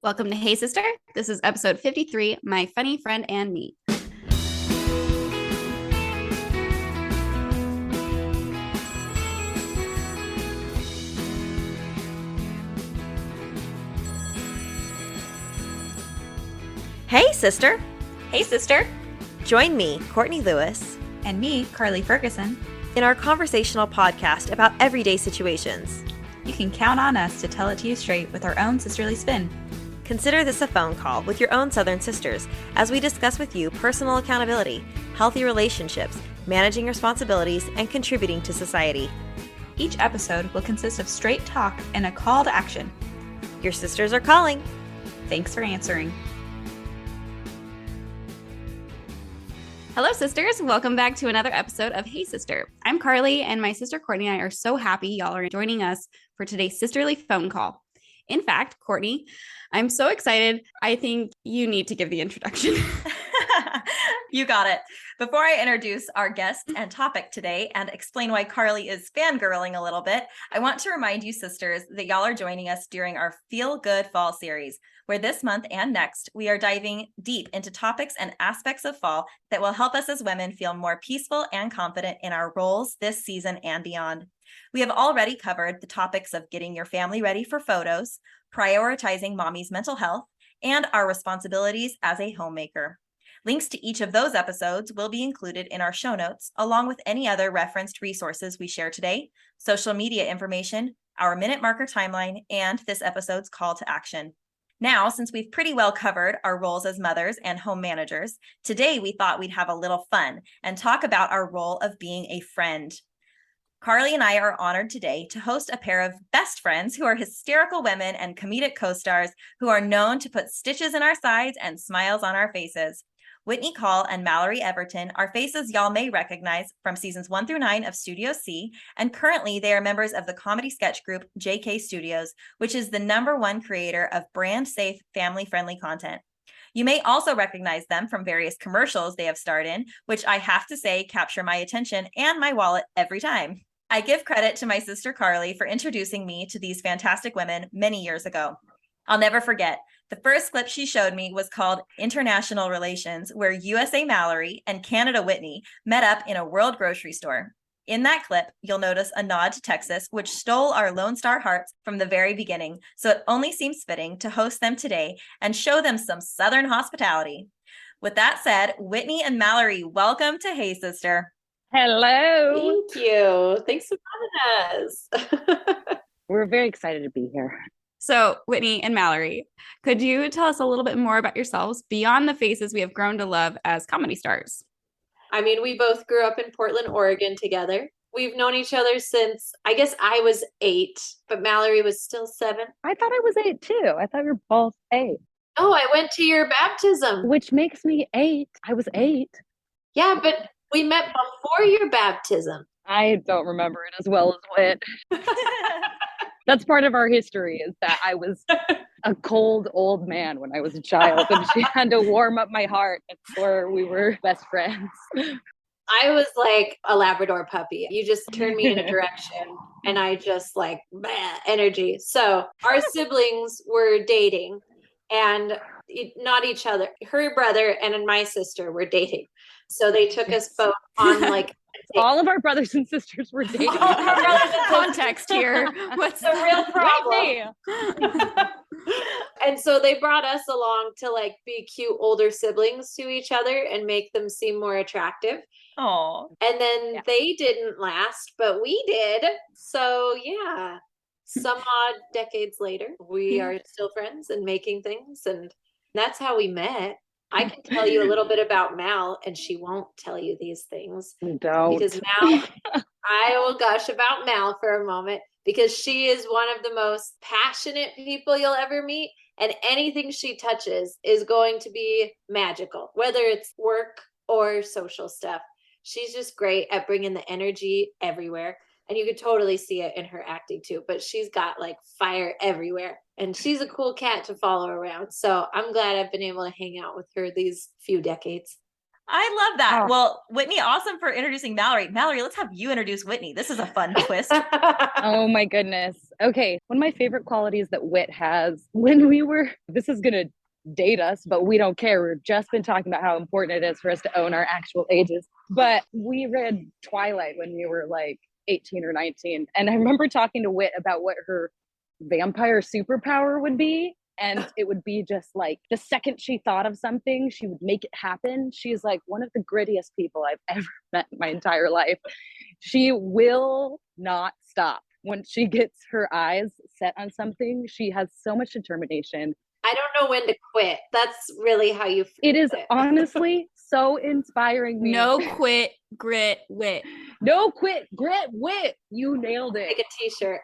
Welcome to Hey Sister. This is episode 53, My Funny Friend and Me. Hey, sister. Hey, sister. Join me, Courtney Lewis, And me, Carly Ferguson, in our conversational podcast about everyday situations. You can count on us to tell it to you straight with our own sisterly spin. Consider this a phone call with your own Southern sisters as we discuss with you personal accountability, healthy relationships, managing responsibilities, and contributing to society. Each episode will consist of straight talk and a call to action. Your sisters are calling. Thanks for answering. Hello, sisters. Welcome back to another episode of Hey Sister. I'm Carly, and my sister Courtney and I are so happy y'all are joining us for today's sisterly phone call. In fact, Courtney, I'm so excited. I think you need to give the introduction. You got it. Before I introduce our guest and topic today and explain why Carly is fangirling a little bit, I want to remind you sisters that y'all are joining us during our Feel Good Fall series, where this month and next, we are diving deep into topics and aspects of fall that will help us as women feel more peaceful and confident in our roles this season and beyond. We have already covered the topics of getting your family ready for photos, prioritizing mommy's mental health, and our responsibilities as a homemaker. Links to each of those episodes will be included in our show notes, along with any other referenced resources we share today, social media information, our minute marker timeline, and this episode's call to action. Now, since we've pretty well covered our roles as mothers and home managers, today we thought we'd have a little fun and talk about our role of being a friend. Carly and I are honored today to host a pair of best friends who are hysterical women and comedic co-stars who are known to put stitches in our sides and smiles on our faces. Whitney and Mallory Everton are faces y'all may recognize from seasons 1 through 9 of Studio C, and currently they are members of the comedy sketch group JK Studios, which is the #1 creator of brand-safe, family-friendly content. You may also recognize them from various commercials they have starred in, which I have to say capture my attention and my wallet every time. I give credit to my sister Carly for introducing me to these fantastic women many years ago. I'll never forget. The first clip she showed me was called International Relations, where USA Mallory and Canada Whitney met up in a world grocery store. In that clip, you'll notice a nod to Texas, which stole our Lone Star hearts from the very beginning, so it only seems fitting to host them today and show them some Southern hospitality. With that said, Whitney and Mallory, welcome to Hey Sister. Hello. Thank you. Thanks for having us. We're very excited to be here. So, Whitney and Mallory, could you tell us a little bit more about yourselves beyond the faces we have grown to love as comedy stars? I mean, we both grew up in Portland, Oregon together. We've known each other since, I guess I was 8, but Mallory was still 7. I thought I was 8 too. I thought we were both 8. Oh, I went to your baptism. Which makes me 8. I was 8. Yeah, but we met before your baptism. I don't remember it as well as Whit. That's part of our history, is that I was a cold old man when I was a child, and she had to warm up my heart before we were best friends. I was like a Labrador puppy. You just turned me in a direction, and I just like, bleh, energy. So our siblings were dating, and not each other. Her brother and my sister were dating. So they took us both on like all of our brothers and sisters were dating. Context here. What's the real problem? And so they brought us along to like be cute older siblings to each other and make them seem more attractive. Oh. And then they didn't last, but we did. So yeah, some odd decades later, we are still friends and making things, and that's how we met. I can tell you a little bit about Mal, and she won't tell you these things. Don't. Because Mal, I will gush about Mal for a moment, because she is one of the most passionate people you'll ever meet. And anything she touches is going to be magical, whether it's work or social stuff. She's just great at bringing the energy everywhere. And you could totally see it in her acting too, but she's got like fire everywhere, and she's a cool cat to follow around. So I'm glad I've been able to hang out with her these few decades. I love that. Oh. Well, Whitney, awesome for introducing Mallory. Mallory, let's have you introduce Whitney. This is a fun twist. Oh my goodness. Okay. One of my favorite qualities that Whit has this is going to date us, but we don't care. We've just been talking about how important it is for us to own our actual ages. But we read Twilight when we were like 18 or 19. And I remember talking to Whit about what her vampire superpower would be. And it would be just like the second she thought of something, she would make it happen. She's like one of the grittiest people I've ever met in my entire life. She will not stop. When she gets her eyes set on something, she has so much determination. I don't know when to quit. That's really how you feel. It is honestly so inspiring me. No quit, grit, wit. No quit, grit, wit. You nailed it. Make a t-shirt.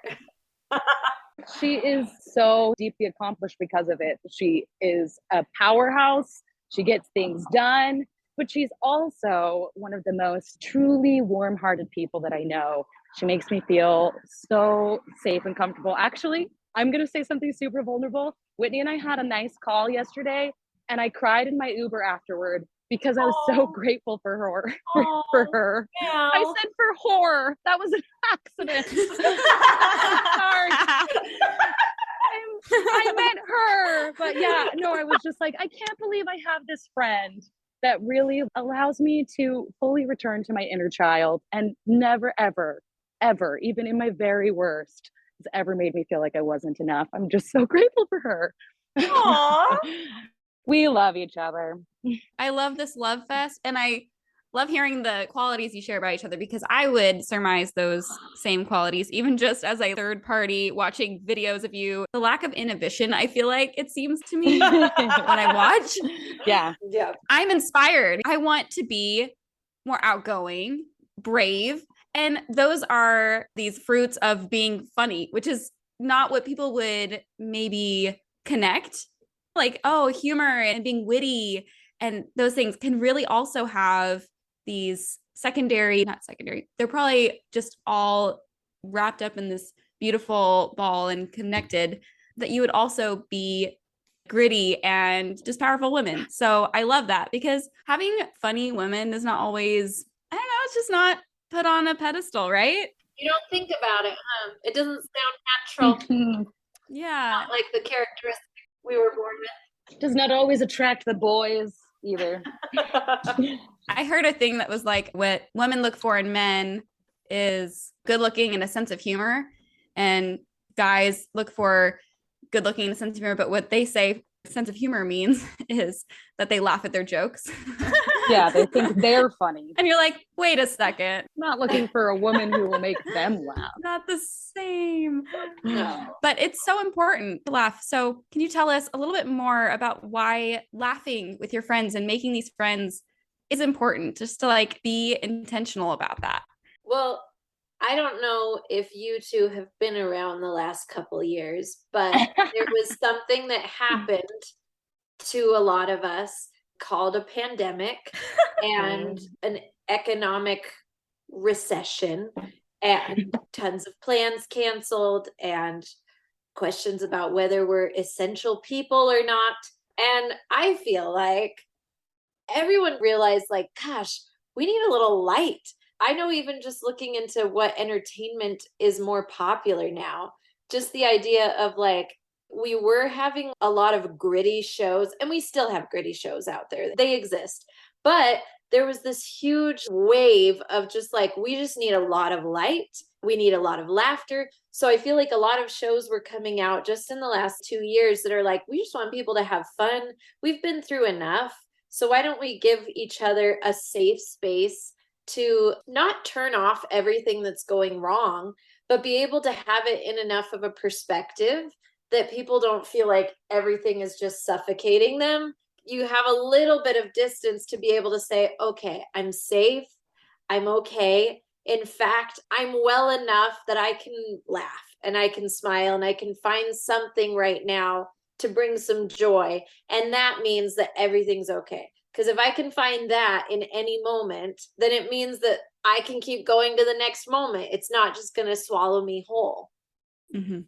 She is so deeply accomplished because of it. She is a powerhouse. She gets things done, but she's also one of the most truly warm-hearted people that I know. She makes me feel so safe and comfortable. Actually, I'm going to say something super vulnerable. Whitney and I had a nice call yesterday, and I cried in my Uber afterward because I was so grateful for her. For her. I said for horror. That was an accident. Sorry. I meant her. But yeah, no, I was just like, I can't believe I have this friend that really allows me to fully return to my inner child and never, ever, ever, even in my very worst, has ever made me feel like I wasn't enough. I'm just so grateful for her. Aww. We love each other. I love this love fest, and I love hearing the qualities you share about each other, because I would surmise those same qualities, even just as a third party watching videos of you. The lack of inhibition, I feel like it seems to me when I watch. Yeah. Yeah. I'm inspired. I want to be more outgoing, brave. And those are these fruits of being funny, which is not what people would maybe connect. Like, oh, humor and being witty and those things can really also have these not secondary. They're probably just all wrapped up in this beautiful ball and connected, that you would also be gritty and just powerful women. So I love that, because having funny women is not always, I don't know, it's just not put on a pedestal, right? You don't think about it, huh? It doesn't sound natural. Yeah. Not like the characteristics we were born Does not always attract the boys either. with. I heard a thing that was like, what women look for in men is good looking and a sense of humor, and guys look for good looking and a sense of humor, but what they say sense of humor means is that they laugh at their jokes. Yeah, they think they're funny. And you're like, wait a second. Not looking for a woman who will make them laugh. Not the same. No. But it's so important to laugh. So can you tell us a little bit more about why laughing with your friends and making these friends is important, just to like be intentional about that? Well, I don't know if you two have been around the last couple of years, but there was something that happened to a lot of us called a pandemic and an economic recession, and tons of plans canceled, and questions about whether we're essential people or not. And I feel like everyone realized, like, gosh, we need a little light. I know, even just looking into what entertainment is more popular now, just the idea of like, we were having a lot of gritty shows, and we still have gritty shows out there. They exist. But there was this huge wave of just like, we just need a lot of light. We need a lot of laughter. So I feel like a lot of shows were coming out just in the last 2 years that are like, we just want people to have fun. We've been through enough. So why don't we give each other a safe space to not turn off everything that's going wrong, but be able to have it in enough of a perspective that people don't feel like everything is just suffocating them. You have a little bit of distance to be able to say, okay, I'm safe. I'm okay. In fact, I'm well enough that I can laugh and I can smile and I can find something right now to bring some joy. And that means that everything's okay. Because if I can find that in any moment, then it means that I can keep going to the next moment. It's not just going to swallow me whole. Mm-hmm.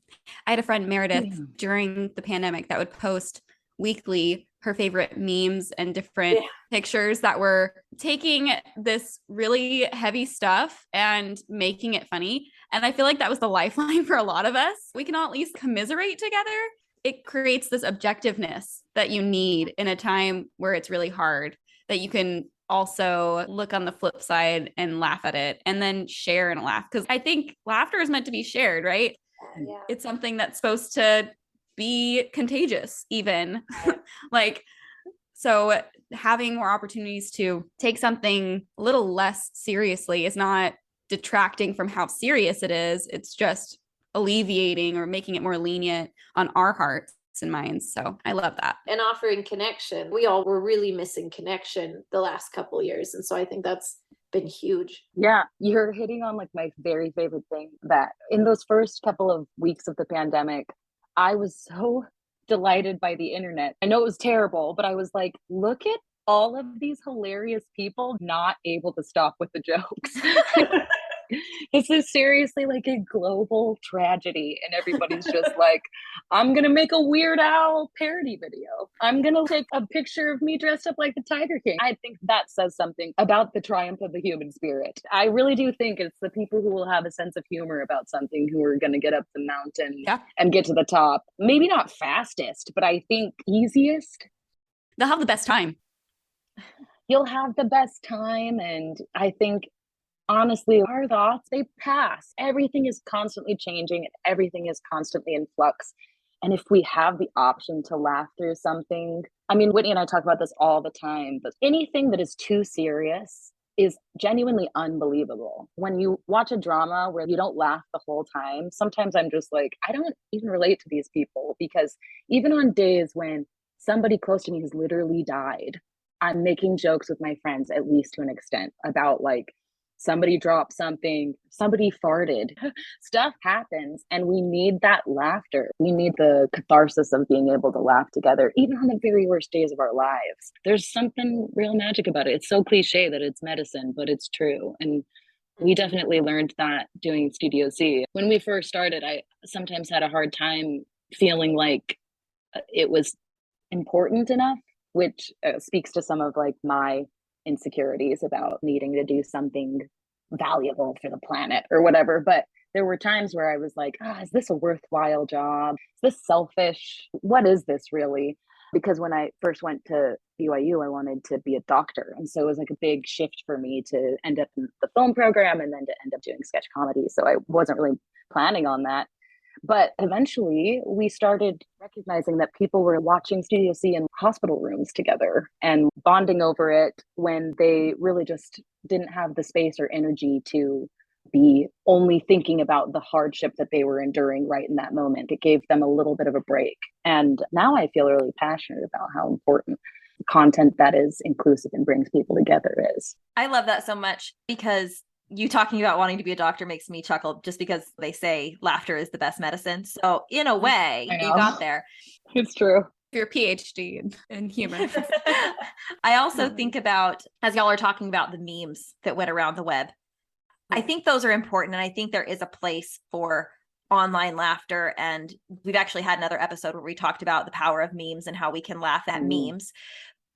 I had a friend, Meredith, during the pandemic that would post weekly her favorite memes and different pictures that were taking this really heavy stuff and making it funny. And I feel like that was the lifeline for a lot of us. We can all at least commiserate together. It creates this objectiveness that you need in a time where it's really hard, that you can also look on the flip side and laugh at it and then share and laugh. Because I think laughter is meant to be shared, right? Yeah. It's something that's supposed to be contagious, even. Like, so having more opportunities to take something a little less seriously is not detracting from how serious it is. It's just alleviating or making it more lenient on our hearts and minds. So I love that. And offering connection. We all were really missing connection the last couple of years. And so I think that's been huge. Yeah, you're hitting on like my very favorite thing, that in those first couple of weeks of the pandemic, I was so delighted by the internet. I know it was terrible, but I was like, look at all of these hilarious people not able to stop with the jokes. This is seriously like a global tragedy, and everybody's just like, I'm gonna make a Weird Al parody video. I'm gonna take a picture of me dressed up like the Tiger King. I think that says something about the triumph of the human spirit. I really do think it's the people who will have a sense of humor about something who are gonna get up the mountain and get to the top. Maybe not fastest, but I think easiest. They'll have the best time. You'll have the best time, and I think honestly, our thoughts, they pass. Everything is constantly changing and everything is constantly in flux. And if we have the option to laugh through something, I mean, Whitney and I talk about this all the time, but anything that is too serious is genuinely unbelievable. When you watch a drama where you don't laugh the whole time, sometimes I'm just like, I don't even relate to these people, because even on days when somebody close to me has literally died, I'm making jokes with my friends, at least to an extent, about like, somebody dropped something, somebody farted. Stuff happens, and we need that laughter. We need the catharsis of being able to laugh together, even on the very worst days of our lives. There's something real magic about it. It's so cliche that it's medicine, but it's true. And we definitely learned that doing Studio C. When we first started, I sometimes had a hard time feeling like it was important enough, which speaks to some of like my insecurities about needing to do something valuable for the planet or whatever. But there were times where I was like, is this a worthwhile job? Is this selfish? What is this really? Because when I first went to BYU, I wanted to be a doctor. And so it was like a big shift for me to end up in the film program and then to end up doing sketch comedy. So I wasn't really planning on that. But eventually we started recognizing that people were watching Studio C in hospital rooms together and bonding over it when they really just didn't have the space or energy to be only thinking about the hardship that they were enduring right in that moment. It gave them a little bit of a break. And now I feel really passionate about how important content that is inclusive and brings people together is. I love that so much, because you talking about wanting to be a doctor makes me chuckle, just because they say laughter is the best medicine. So in a way, you got there. It's true. Your PhD in humor. I also think about, as y'all are talking about the memes that went around the web, I think those are important. And I think there is a place for online laughter. And we've actually had another episode where we talked about the power of memes and how we can laugh at memes.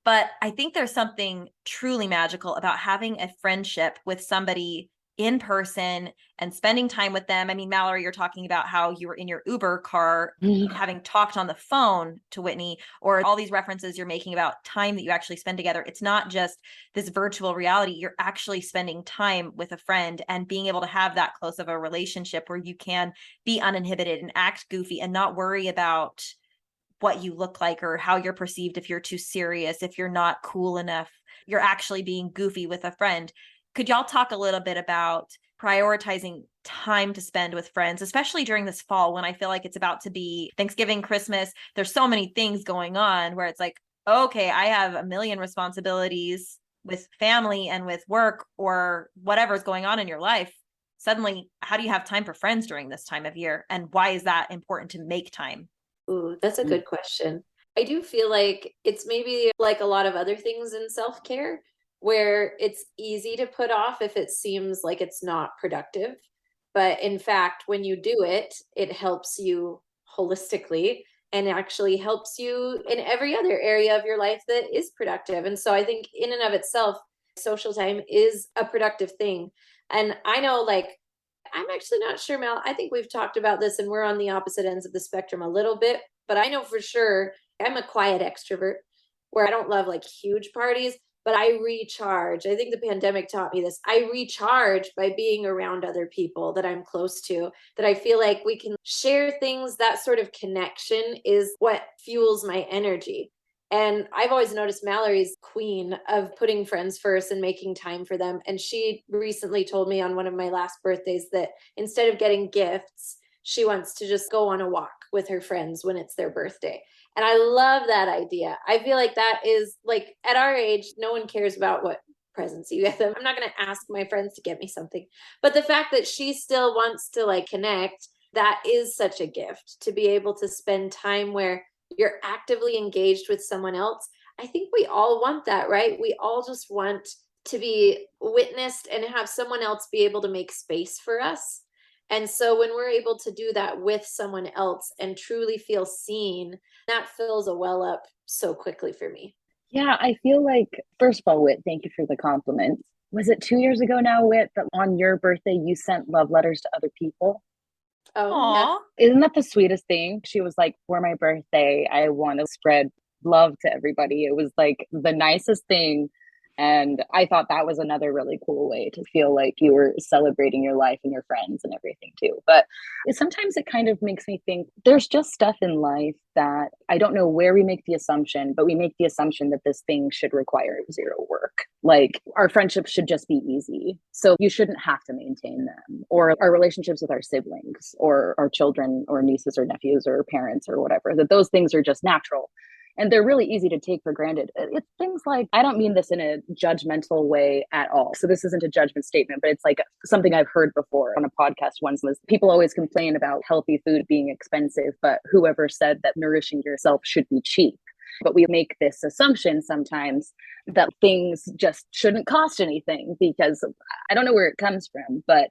But I think there's something truly magical about having a friendship with somebody in person and spending time with them. I mean, Mallory, you're talking about how you were in your Uber car, having talked on the phone to Whitney, or all these references you're making about time that you actually spend together. It's not just this virtual reality. You're actually spending time with a friend and being able to have that close of a relationship where you can be uninhibited and act goofy and not worry about what you look like or how you're perceived, if you're too serious, if you're not cool enough. You're actually being goofy with a friend. Could y'all talk a little bit about prioritizing time to spend with friends, especially during this fall when I feel like it's about to be Thanksgiving, Christmas? There's so many things going on where it's like, okay, I have a million responsibilities with family and with work or whatever's going on in your life. Suddenly, how do you have time for friends during this time of year? And why is that important to make time? Ooh, that's a good question. I do feel like it's maybe like a lot of other things in self-care, where it's easy to put off if it seems like it's not productive. But in fact, when you do it, it helps you holistically and actually helps you in every other area of your life that is productive. And so I think in and of itself, social time is a productive thing. And I know, like, I'm actually not sure, Mel. I think we've talked about this and we're on the opposite ends of the spectrum a little bit, but I know for sure I'm a quiet extrovert where I don't love like huge parties, but I recharge. I think the pandemic taught me this. I recharge by being around other people that I'm close to, that I feel like we can share things. That sort of connection is what fuels my energy. And I've always noticed Mallory's queen of putting friends first and making time for them. And she recently told me on one of my last birthdays that instead of getting gifts, she wants to just go on a walk with her friends when it's their birthday. And I love that idea. I feel like that is like at our age, no one cares about what presents you get them. I'm not going to ask my friends to get me something. But the fact that she still wants to like connect, that is such a gift to be able to spend time where you're actively engaged with someone else. I think we all want that, right? We all just want to be witnessed and have someone else be able to make space for us. And so when we're able to do that with someone else and truly feel seen, that fills a well up so quickly for me. Yeah, I feel like, first of all, Whit, thank you for the compliment. Was it 2 years ago now, Whit, that on your birthday you sent love letters to other people? Oh, yeah. Isn't that the sweetest thing? She was like, for my birthday, I want to spread love to everybody. It was like the nicest thing. And I thought that was another really cool way to feel like you were celebrating your life and your friends and everything too. But sometimes it kind of makes me think there's just stuff in life that I don't know where we make the assumption, but we make the assumption that this thing should require zero work. Like our friendships should just be easy. So you shouldn't have to maintain them. Or our relationships with our siblings or our children or nieces or nephews or parents or whatever, that those things are just natural. And they're really easy to take for granted. It's things like, I don't mean this in a judgmental way at all. So this isn't a judgment statement, but it's like something I've heard before on a podcast once was people always complain about healthy food being expensive, but whoever said that nourishing yourself should be cheap? But we make this assumption sometimes that things just shouldn't cost anything because I don't know where it comes from, but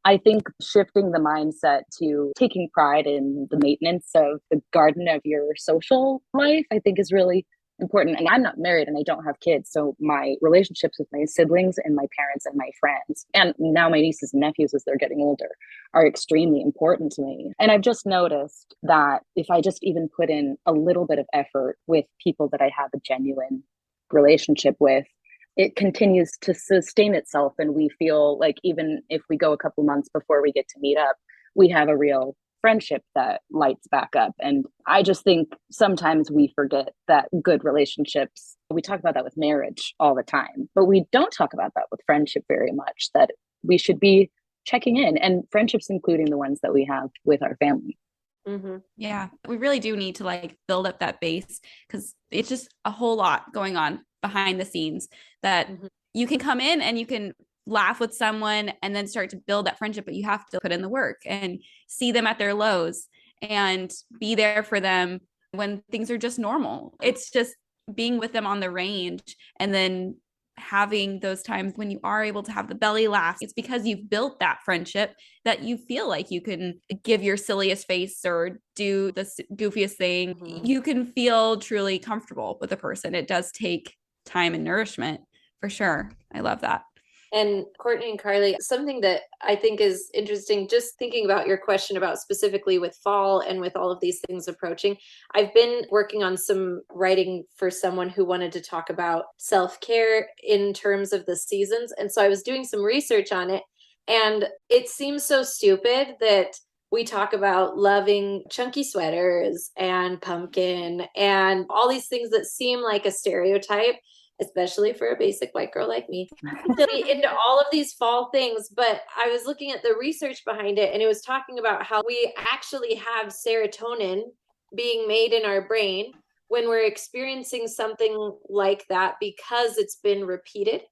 I think shifting the mindset to taking pride in the maintenance of the garden of your social life, I think is really important. And I'm not married and I don't have kids. So my relationships with my siblings and my parents and my friends, and now my nieces and nephews as they're getting older, are extremely important to me. And I've just noticed that if I just even put in a little bit of effort with people that I have a genuine relationship with, it continues to sustain itself. And we feel like even if we go a couple months before we get to meet up, we have a real friendship that lights back up. And I just think sometimes we forget that good relationships, we talk about that with marriage all the time, but we don't talk about that with friendship very much, that we should be checking in, and friendships, including the ones that we have with our family. Mm-hmm. Yeah, we really do need to like build up that base because it's just a whole lot going on behind the scenes that you can come in and you can laugh with someone and then start to build that friendship, but you have to put in the work and see them at their lows and be there for them when things are just normal. It's just being with them on the range and then having those times when you are able to have the belly laugh. It's because you've built that friendship that you feel like you can give your silliest face or do the goofiest thing. You can feel truly comfortable with a person. It does take time and nourishment for sure. I love that. And Courtney and Carly, something that I think is interesting, just thinking about your question about specifically with fall and with all of these things approaching, I've been working on some writing for someone who wanted to talk about self-care in terms of the seasons. And so I was doing some research on it, and it seems so stupid that we talk about loving chunky sweaters and pumpkin and all these things that seem like a stereotype, especially for a basic white girl like me, into all of these fall things. But I was looking at the research behind it, and it was talking about how we actually have serotonin being made in our brain when we're experiencing something like that because it's been repeated.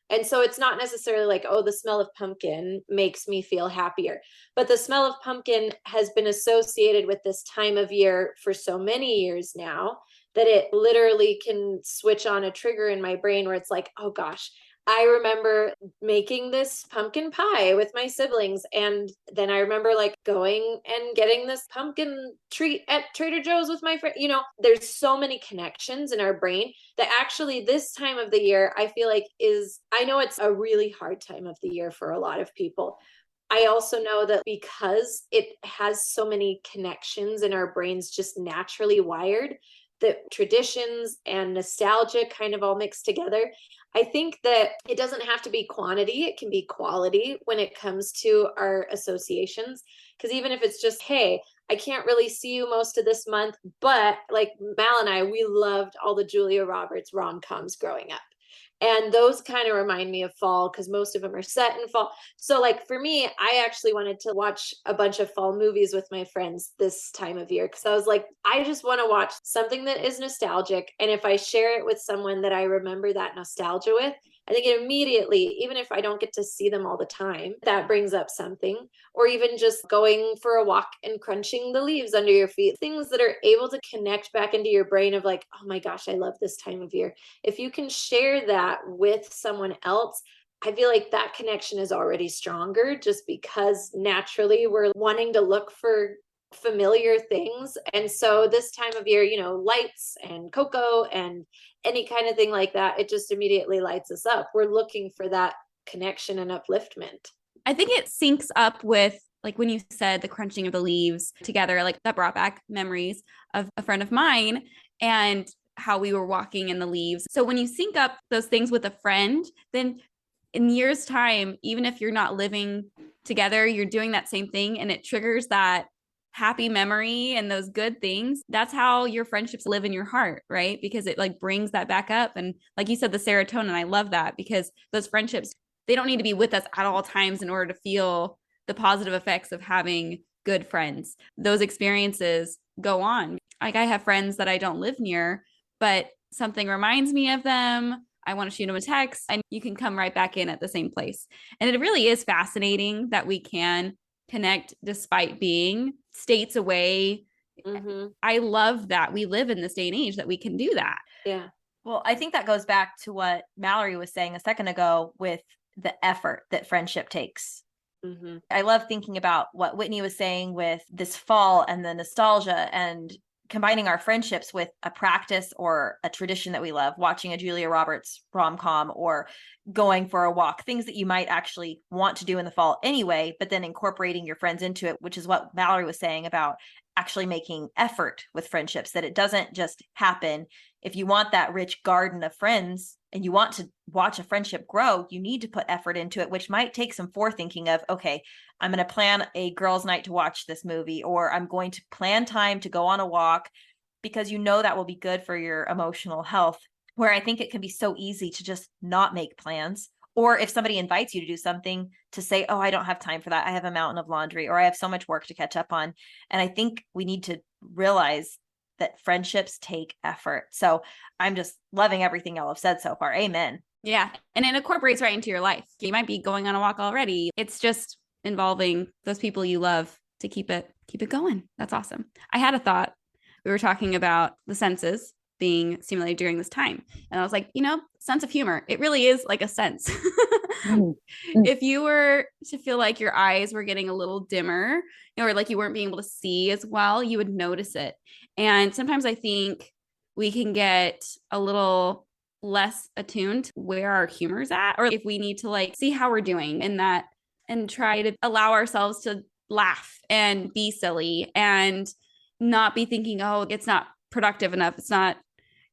And so it's not necessarily like, oh, the smell of pumpkin makes me feel happier. But the smell of pumpkin has been associated with this time of year for so many years now that it literally can switch on a trigger in my brain where it's like, oh gosh, I remember making this pumpkin pie with my siblings. And then I remember like going and getting this pumpkin treat at Trader Joe's with my friend. You know, there's so many connections in our brain that actually this time of the year, I feel like I know it's a really hard time of the year for a lot of people. I also know that because it has so many connections in our brains just naturally wired, that traditions and nostalgia kind of all mixed together. I think that it doesn't have to be quantity, it can be quality when it comes to our associations. Because even if it's just, hey, I can't really see you most of this month, but like Mal and I, we loved all the Julia Roberts rom-coms growing up. And those kind of remind me of fall because most of them are set in fall. So, like for me, I actually wanted to watch a bunch of fall movies with my friends this time of year because I was like, I just want to watch something that is nostalgic. And if I share it with someone that I remember that nostalgia with, I think it immediately, even if I don't get to see them all the time, that brings up something. Or even just going for a walk and crunching the leaves under your feet, things that are able to connect back into your brain of like, oh my gosh, I love this time of year. If you can share that with someone else, I feel like that connection is already stronger just because naturally we're wanting to look for familiar things. And so this time of year, you know, lights and cocoa and any kind of thing like that, it just immediately lights us up. We're looking for that connection and upliftment. I think it syncs up with like when you said the crunching of the leaves together, like that brought back memories of a friend of mine and how we were walking in the leaves. So when you sync up those things with a friend, then in years' time, even if you're not living together, you're doing that same thing and it triggers that happy memory and those good things. That's how your friendships live in your heart, right? Because it like brings that back up. And like you said, the serotonin, I love that because those friendships, they don't need to be with us at all times in order to feel the positive effects of having good friends. Those experiences go on. Like I have friends that I don't live near, but something reminds me of them. I want to shoot them a text and you can come right back in at the same place. And it really is fascinating that we can connect despite being states away. Mm-hmm. I love that we live in this day and age that we can do that. Yeah. Well, I think that goes back to what Mallory was saying a second ago with the effort that friendship takes. Mm-hmm. I love thinking about what Whitney was saying with this fall and the nostalgia and combining our friendships with a practice or a tradition that we love, watching a Julia Roberts rom-com or going for a walk, things that you might actually want to do in the fall anyway, but then incorporating your friends into it, which is what Mallory was saying about actually making effort with friendships, that it doesn't just happen. If you want that rich garden of friends and you want to watch a friendship grow, you need to put effort into it, which might take some forethinking of, okay, I'm going to plan a girls' night to watch this movie, or I'm going to plan time to go on a walk because you know that will be good for your emotional health. Where I think it can be so easy to just not make plans. Or if somebody invites you to do something, to say, oh, I don't have time for that. I have a mountain of laundry, or I have so much work to catch up on. And I think we need to realize that friendships take effort. So I'm just loving everything y'all have said so far. Amen. Yeah. And it incorporates right into your life. You might be going on a walk already. It's just involving those people you love to keep it going. That's awesome. I had a thought. We were talking about the senses being stimulated during this time. And I was like, sense of humor. It really is like a sense. If you were to feel like your eyes were getting a little dimmer, or like you weren't being able to see as well, you would notice it. And sometimes I think we can get a little less attuned to where our humor's at, or if we need to like see how we're doing in that and try to allow ourselves to laugh and be silly and not be thinking, oh, it's not productive enough. It's not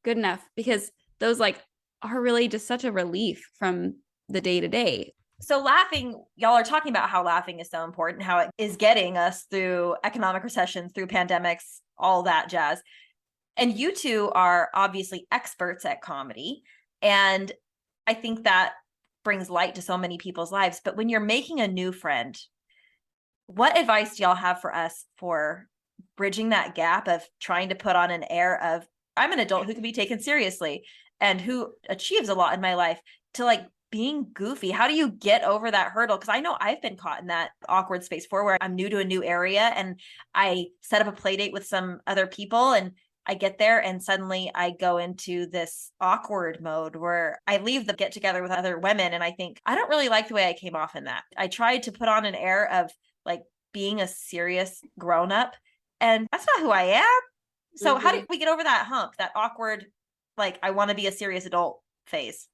good enough, because those like are really just such a relief from the day to day. So laughing, y'all are talking about how laughing is so important, how it is getting us through economic recessions, through pandemics, all that jazz. And you two are obviously experts at comedy. And I think that brings light to so many people's lives. But when you're making a new friend, what advice do y'all have for us for bridging that gap of trying to put on an air of, I'm an adult who can be taken seriously and who achieves a lot in my life, to like being goofy? How do you get over that hurdle? Because I know I've been caught in that awkward space before, where I'm new to a new area and I set up a play date with some other people and I get there and suddenly I go into this awkward mode where I leave the get together with other women and I think, I don't really like the way I came off in that. I tried to put on an air of like being a serious grown up, and that's not who I am. So how do we get over that hump, that awkward, like, I want to be a serious adult phase?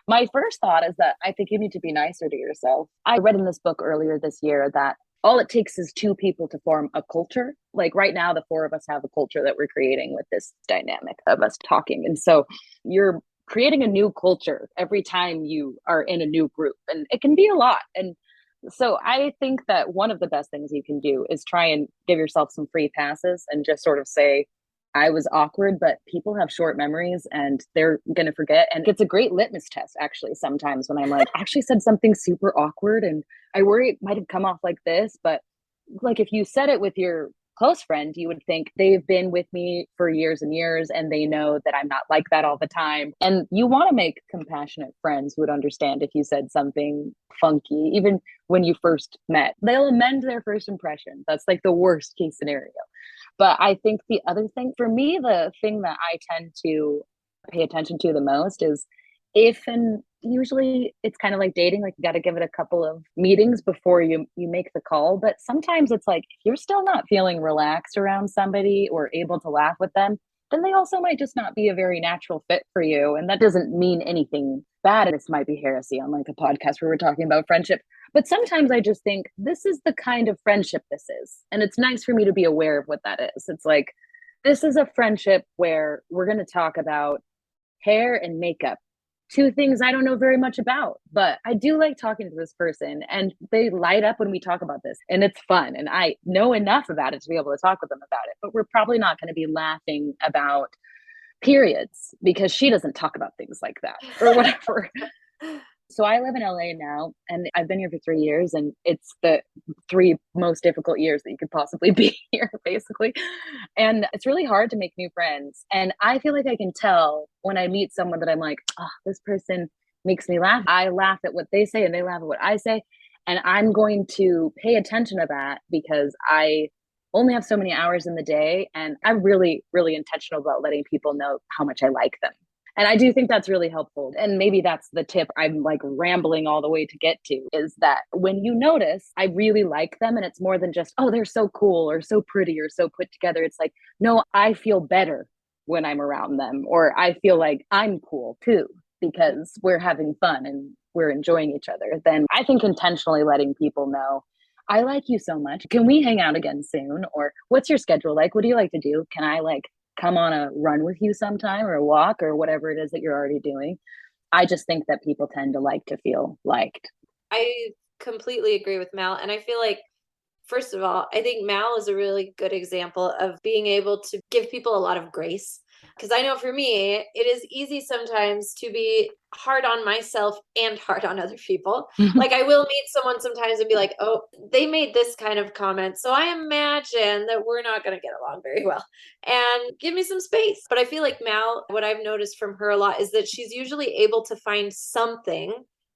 My first thought is that I think you need to be nicer to yourself. I read in this book earlier this year that all it takes is two people to form a culture. Like right now, the four of us have a culture that we're creating with this dynamic of us talking. And so you're creating a new culture every time you are in a new group, and it can be a lot. And so I think that one of the best things you can do is try and give yourself some free passes and just sort of say, I was awkward, but people have short memories and they're going to forget. And it's a great litmus test, actually, sometimes when I'm like, I actually said something super awkward and I worry it might have come off like this. But like if you said it with your close friend, you would think they've been with me for years and years and they know that I'm not like that all the time. And you want to make compassionate friends who would understand if you said something funky, even when you first met. They'll amend their first impression. That's like the worst case scenario. But I think the other thing for me, the thing that I tend to pay attention to the most is if, and usually it's kind of like dating, like you got to give it a couple of meetings before you make the call. But sometimes it's like, if you're still not feeling relaxed around somebody or able to laugh with them, then they also might just not be a very natural fit for you. And that doesn't mean anything bad. This might be heresy on like a podcast where we're talking about friendship. But sometimes I just think this is the kind of friendship this is. And it's nice for me to be aware of what that is. It's like, this is a friendship where we're going to talk about hair and makeup, two things I don't know very much about, but I do like talking to this person and they light up when we talk about this and it's fun. And I know enough about it to be able to talk with them about it, but we're probably not going to be laughing about periods because she doesn't talk about things like that or whatever. So I live in LA now and I've been here for 3 years and it's the 3 most difficult years that you could possibly be here, basically. And it's really hard to make new friends. And I feel like I can tell when I meet someone that I'm like, oh, this person makes me laugh. I laugh at what they say and they laugh at what I say. And I'm going to pay attention to that because I only have so many hours in the day. And I'm really, really intentional about letting people know how much I like them. And I do think that's really helpful. And maybe that's the tip I'm like rambling all the way to get to is that when you notice I really like them and it's more than just, oh, they're so cool or so pretty or so put together. It's like, no, I feel better when I'm around them, or I feel like I'm cool too because we're having fun and we're enjoying each other. Then I think intentionally letting people know, I like you so much. Can we hang out again soon? Or what's your schedule like? What do you like to do? Can I like come on a run with you sometime or a walk or whatever it is that you're already doing? I just think that people tend to like to feel liked. I completely agree with Mal. And I feel like, first of all, I think Mal is a really good example of being able to give people a lot of grace. Because I know for me, it is easy sometimes to be hard on myself and hard on other people. Like I will meet someone sometimes and be like, oh, they made this kind of comment, so I imagine that we're not going to get along very well. And give me some space. But I feel like Mal, what I've noticed from her a lot is that she's usually able to find something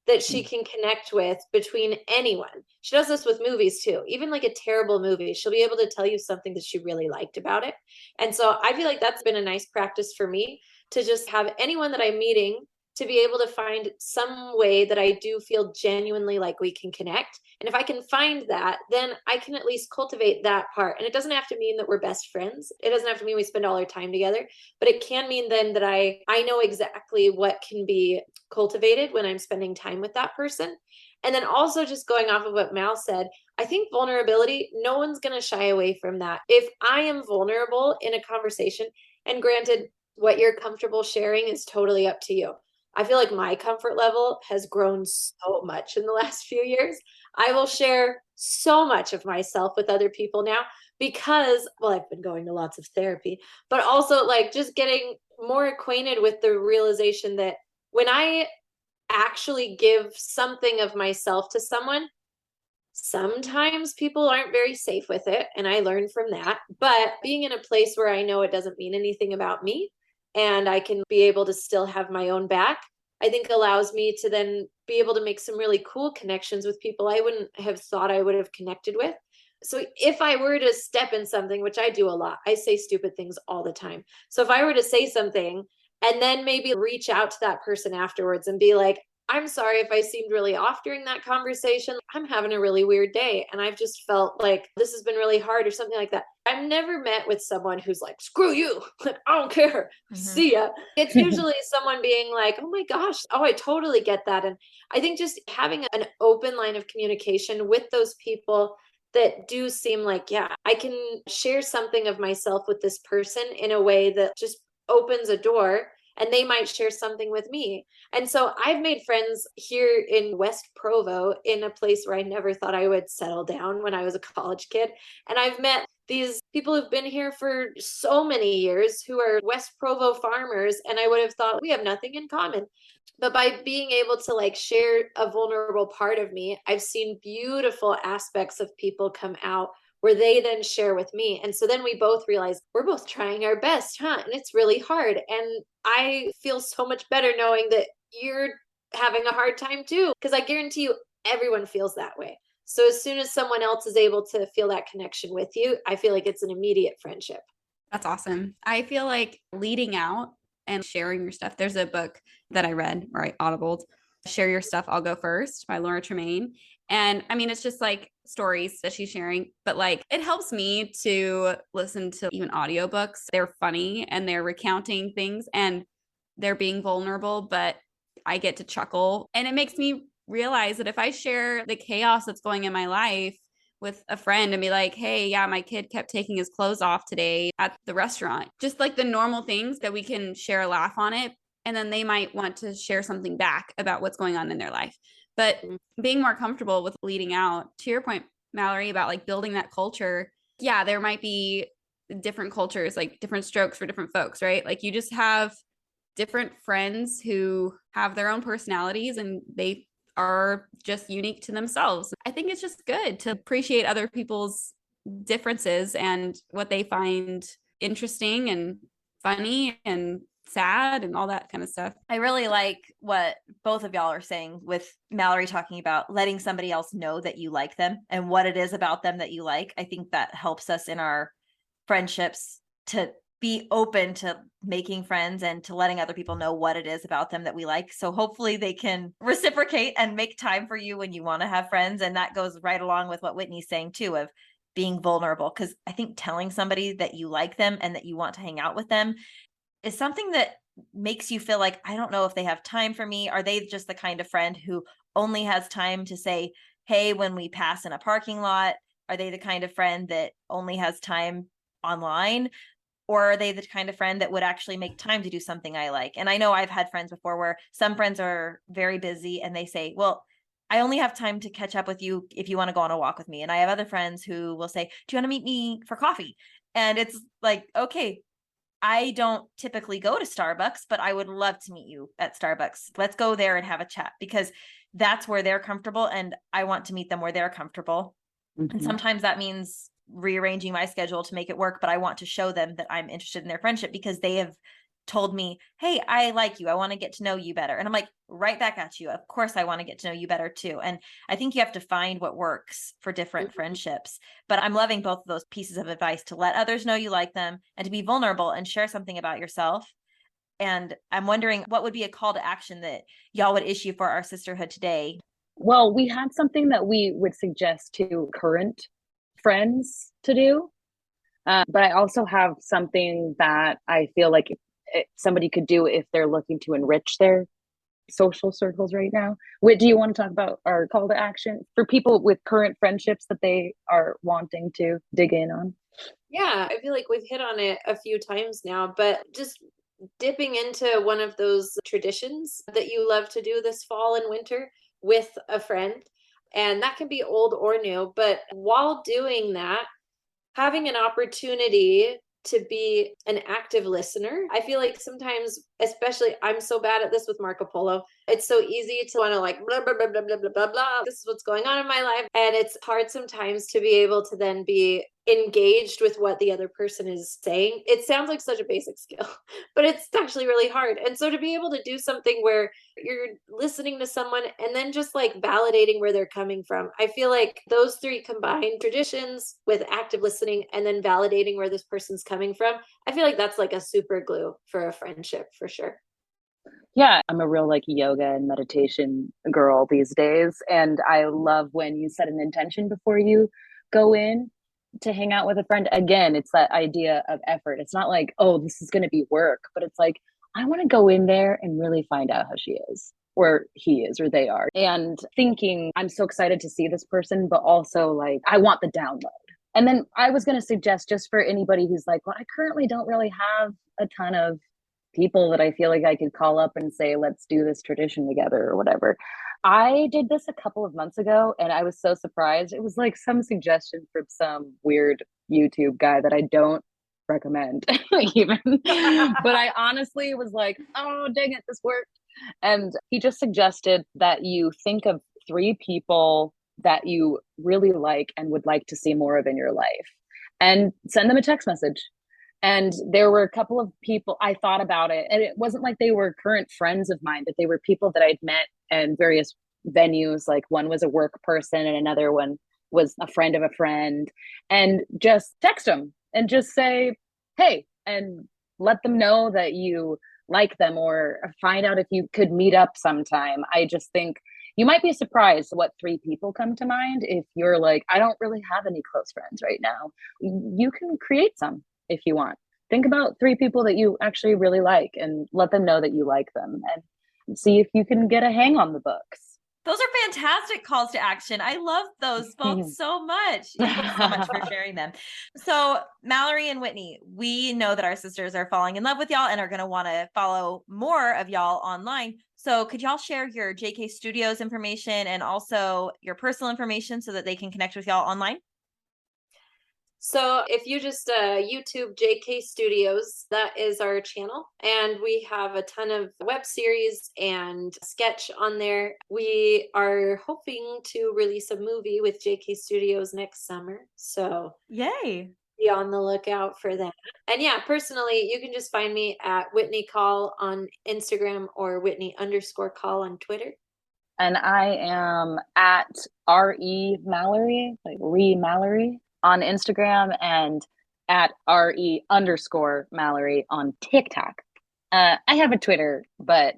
that she can connect with between anyone. She does this with movies too. Even like a terrible movie, she'll be able to tell you something that she really liked about it. And so I feel like that's been a nice practice for me to just have anyone that I'm meeting to be able to find some way that I do feel genuinely like we can connect. And if I can find that, then I can at least cultivate that part. And it doesn't have to mean that we're best friends. It doesn't have to mean we spend all our time together, but it can mean then that I know exactly what can be cultivated when I'm spending time with that person. And then also just going off of what Mal said, I think vulnerability, no one's going to shy away from that. If I am vulnerable in a conversation, and granted, what you're comfortable sharing is totally up to you. I feel like my comfort level has grown so much in the last few years. I will share so much of myself with other people now because, well, I've been going to lots of therapy, but also like just getting more acquainted with the realization that when I actually give something of myself to someone, sometimes people aren't very safe with it. And I learned from that. But being in a place where I know it doesn't mean anything about me and I can be able to still have my own back, I think allows me to then be able to make some really cool connections with people I wouldn't have thought I would have connected with. So if I were to step in something, which I do a lot, I say stupid things all the time. So if I were to say something and then maybe reach out to that person afterwards and be like, I'm sorry if I seemed really off during that conversation. I'm having a really weird day. And I've just felt like this has been really hard or something like that. I've never met with someone who's like, screw you. Like, I don't care. See ya. It's usually someone being like, oh my gosh. Oh, I totally get that. And I think just having an open line of communication with those people that do seem like, yeah, I can share something of myself with this person in a way that just opens a door, and they might share something with me. And so I've made friends here in West Provo, in a place where I never thought I would settle down when I was a college kid. And I've met these people who've been here for so many years who are West Provo farmers. And I would have thought we have nothing in common. But by being able to like share a vulnerable part of me, I've seen beautiful aspects of people come out where they then share with me. And so then we both realize we're both trying our best, huh? And it's really hard. And I feel so much better knowing that you're having a hard time too, because I guarantee you everyone feels that way. So as soon as someone else is able to feel that connection with you, I feel like it's an immediate friendship. That's awesome. I feel like leading out and sharing your stuff. There's a book that I read, or I audibled, Share Your Stuff, I'll Go First by Laura Tremaine. And I mean, it's just like stories that she's sharing, but like it helps me to listen to even audiobooks. They're funny and they're recounting things and they're being vulnerable, but I get to chuckle. And it makes me realize that if I share the chaos that's going in my life with a friend and be like, hey, yeah, my kid kept taking his clothes off today at the restaurant, just like the normal things that we can share a laugh on it. And then they might want to share something back about what's going on in their life. But being more comfortable with leading out, to your point, Mallory, about like building that culture. Yeah, there might be different cultures, like different strokes for different folks, right? Like you just have different friends who have their own personalities and they are just unique to themselves. I think it's just good to appreciate other people's differences and what they find interesting and funny and sad and all that kind of stuff. I really like what both of y'all are saying, with Mallory talking about letting somebody else know that you like them and what it is about them that you like. I think that helps us in our friendships to be open to making friends and to letting other people know what it is about them that we like. So hopefully they can reciprocate and make time for you when you want to have friends. And that goes right along with what Whitney's saying too, of being vulnerable. Because I think telling somebody that you like them and that you want to hang out with them is something that makes you feel like, I don't know if they have time for me. Are they just the kind of friend who only has time to say, hey, when we pass in a parking lot? Are they the kind of friend that only has time online? Or are they the kind of friend that would actually make time to do something I like? And I know I've had friends before where some friends are very busy and they say, well, I only have time to catch up with you if you want to go on a walk with me. And I have other friends who will say, do you want to meet me for coffee? And it's like, okay, I don't typically go to Starbucks, but I would love to meet you at Starbucks. Let's go there and have a chat, because that's where they're comfortable and I want to meet them where they're comfortable. Mm-hmm. And sometimes that means rearranging my schedule to make it work, but I want to show them that I'm interested in their friendship because they have told me, hey, I like you. I want to get to know you better. And I'm like, right back at you. Of course, I want to get to know you better too. And I think you have to find what works for different friendships. But I'm loving both of those pieces of advice, to let others know you like them and to be vulnerable and share something about yourself. And I'm wondering, what would be a call to action that y'all would issue for our sisterhood today? Well, we had something that we would suggest to current friends to do. But I also have something that I feel like somebody could do if they're looking to enrich their social circles right now. Whit, do you want to talk about our call to action for people with current friendships that they are wanting to dig in on? Yeah, I feel like we've hit on it a few times now, but just dipping into one of those traditions that you love to do this fall and winter with a friend. And that can be old or new, but while doing that, having an opportunity to be an active listener. I feel like sometimes, especially I'm so bad at this with Marco Polo, it's so easy to want to like, blah, blah, blah, blah, blah, blah, blah, blah. This is what's going on in my life. And it's hard sometimes to be able to then be engaged with what the other person is saying. It sounds like such a basic skill, but it's actually really hard. And so to be able to do something where you're listening to someone and then just like validating where they're coming from, I feel like those three combined, traditions with active listening and then validating where this person's coming from, I feel like that's like a super glue for a friendship for sure. Yeah, I'm a real like yoga and meditation girl these days. And I love when you set an intention before you go in to hang out with a friend. Again, it's that idea of effort. It's not like, oh, this is going to be work, but it's like, I want to go in there and really find out how she is, or he is, or they are. And thinking, I'm so excited to see this person, but also like, I want the download. And then I was going to suggest, just for anybody who's like, well, I currently don't really have a ton of people that I feel like I could call up and say, let's do this tradition together or whatever. I did this a couple of months ago and I was so surprised. It was like some suggestion from some weird YouTube guy that I don't recommend even. But I honestly was like, oh, dang it, this worked. And he just suggested that you think of 3 people that you really like and would like to see more of in your life and send them a text message. And there were a couple of people, I thought about it, and it wasn't like they were current friends of mine, but they were people that I'd met in various venues. Like one was a work person and another one was a friend of a friend. And just text them and just say, hey, and let them know that you like them, or find out if you could meet up sometime. I just think you might be surprised what 3 people come to mind. If you're like, I don't really have any close friends right now, you can create some. If you want, think about 3 people that you actually really like and let them know that you like them, and see if you can get a hang on the books. Those are fantastic calls to action. I love those both so much. Thank you so much for sharing them. So Mallory and Whitney, we know that our sisters are falling in love with y'all and are going to want to follow more of y'all online. So could y'all share your JK Studios information and also your personal information so that they can connect with y'all online? So if you just YouTube JK Studios, that is our channel. And we have a ton of web series and sketch on there. We are hoping to release a movie with JK Studios next summer. So yay. Be on the lookout for that. And yeah, personally, you can just find me at Whitney Call on Instagram or Whitney_call on Twitter. And I am at RE Mallory, like Re Mallory, on Instagram, and at RE_Mallory on TikTok. I have a Twitter, but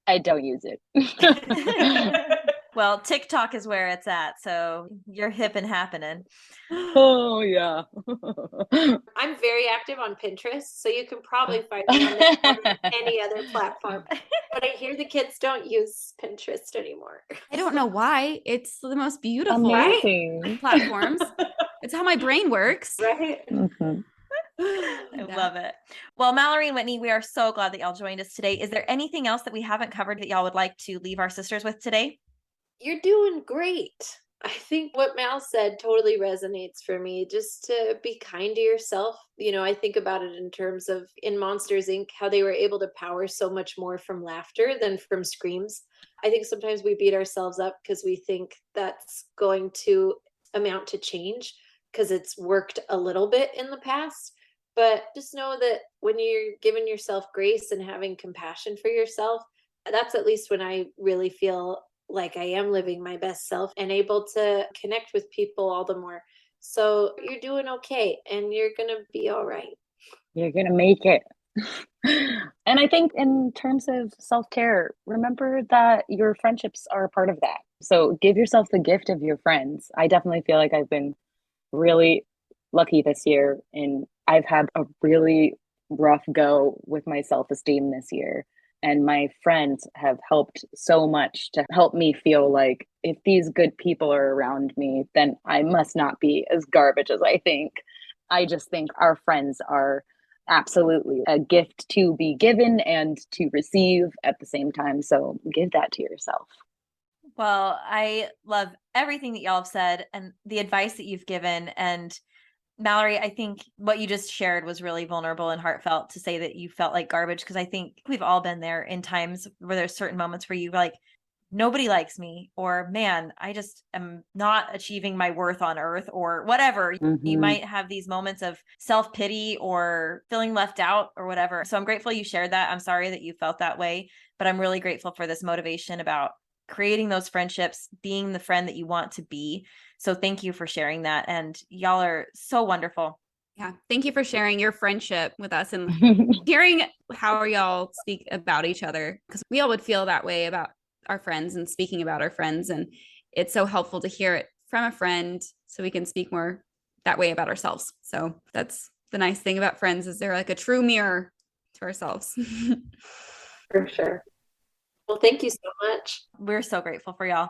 I don't use it. Well, TikTok is where it's at, so you're hip and happening. Oh, yeah. I'm very active on Pinterest, so you can probably find me on there more than any other platform. But I hear the kids don't use Pinterest anymore. I don't know why. It's the most beautiful platforms. It's how my brain works. Right? Mm-hmm. I love it. Well, Mallory and Whitney, we are so glad that y'all joined us today. Is there anything else that we haven't covered that y'all would like to leave our sisters with today? You're doing great. I think what Mal said totally resonates for me. Just to be kind to yourself. You know, I think about it in terms of in Monsters, Inc., how they were able to power so much more from laughter than from screams. I think sometimes we beat ourselves up because we think that's going to amount to change because it's worked a little bit in the past. But just know that when you're giving yourself grace and having compassion for yourself, that's at least when I really feel like I am living my best self and able to connect with people all the more. So you're doing okay and you're going to be all right. You're going to make it. And I think in terms of self-care, remember that your friendships are a part of that. So give yourself the gift of your friends. I definitely feel like I've been really lucky this year, and I've had a really rough go with my self-esteem this year. And my friends have helped so much to help me feel like if these good people are around me, then I must not be as garbage as I think. I just think our friends are absolutely a gift to be given and to receive at the same time. So give that to yourself. Well, I love everything that y'all have said and the advice that you've given. And Mallory, I think what you just shared was really vulnerable and heartfelt to say that you felt like garbage, because I think we've all been there in times where there's certain moments where you like nobody likes me, or man, I just am not achieving my worth on earth, or whatever. You might have these moments of self-pity or feeling left out or whatever. So I'm grateful you shared that. I'm sorry that you felt that way, but I'm really grateful for this motivation about creating those friendships, being the friend that you want to be. So thank you for sharing that. And y'all are so wonderful. Yeah. Thank you for sharing your friendship with us and hearing how y'all speak about each other, because we all would feel that way about our friends and speaking about our friends. And it's so helpful to hear it from a friend so we can speak more that way about ourselves. So that's the nice thing about friends, is they're like a true mirror to ourselves. For sure. Well, thank you so much. We're so grateful for y'all.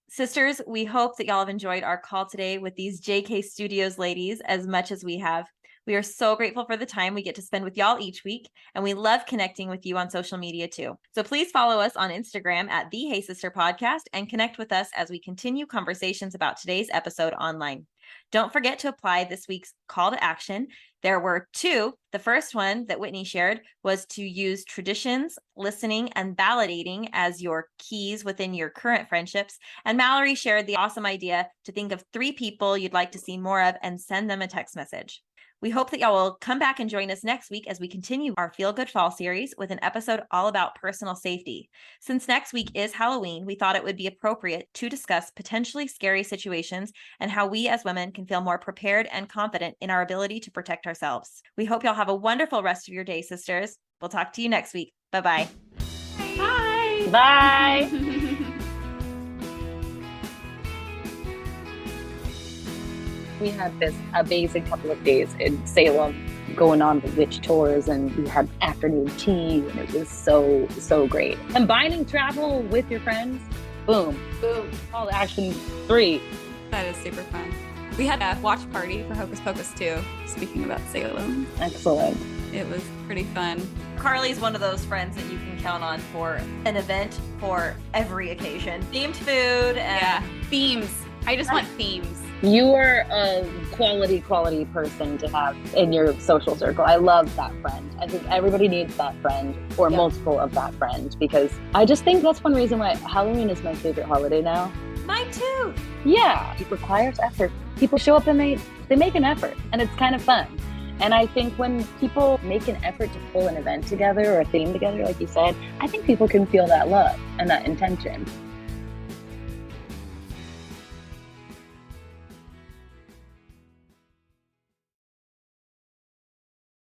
Sisters, we hope that y'all have enjoyed our call today with these JK Studios ladies as much as we have. We are so grateful for the time we get to spend with y'all each week, and we love connecting with you on social media too. So please follow us on Instagram at the Hey Sister Podcast and connect with us as we continue conversations about today's episode online. Don't forget to apply this week's call to action. There were 2. The first one that Whitney shared was to use traditions, listening, and validating as your keys within your current friendships. And Mallory shared the awesome idea to think of 3 people you'd like to see more of and send them a text message. We hope that y'all will come back and join us next week as we continue our Feel Good Fall series with an episode all about personal safety. Since next week is Halloween, we thought it would be appropriate to discuss potentially scary situations and how we as women can feel more prepared and confident in our ability to protect ourselves. We hope y'all have a wonderful rest of your day, sisters. We'll talk to you next week. Bye-bye. Bye. Bye. We had this amazing couple of days in Salem going on the witch tours, and we had afternoon tea, and it was so great. Combining travel with your friends, boom. Call to action 3. That is super fun. We had a watch party for Hocus Pocus too, speaking about Salem. Excellent. It was pretty fun. Carly's one of those friends that you can count on for an event for every occasion. Themed food and themes. I just want themes. You are a quality person to have in your social circle. I love that friend. I think everybody needs that friend, or multiple of that friend, because I just think that's one reason why Halloween is my favorite holiday now. Mine too. Yeah, it requires effort. People show up and they make an effort, and it's kind of fun. And I think when people make an effort to pull an event together or a theme together, like you said, I think people can feel that love and that intention.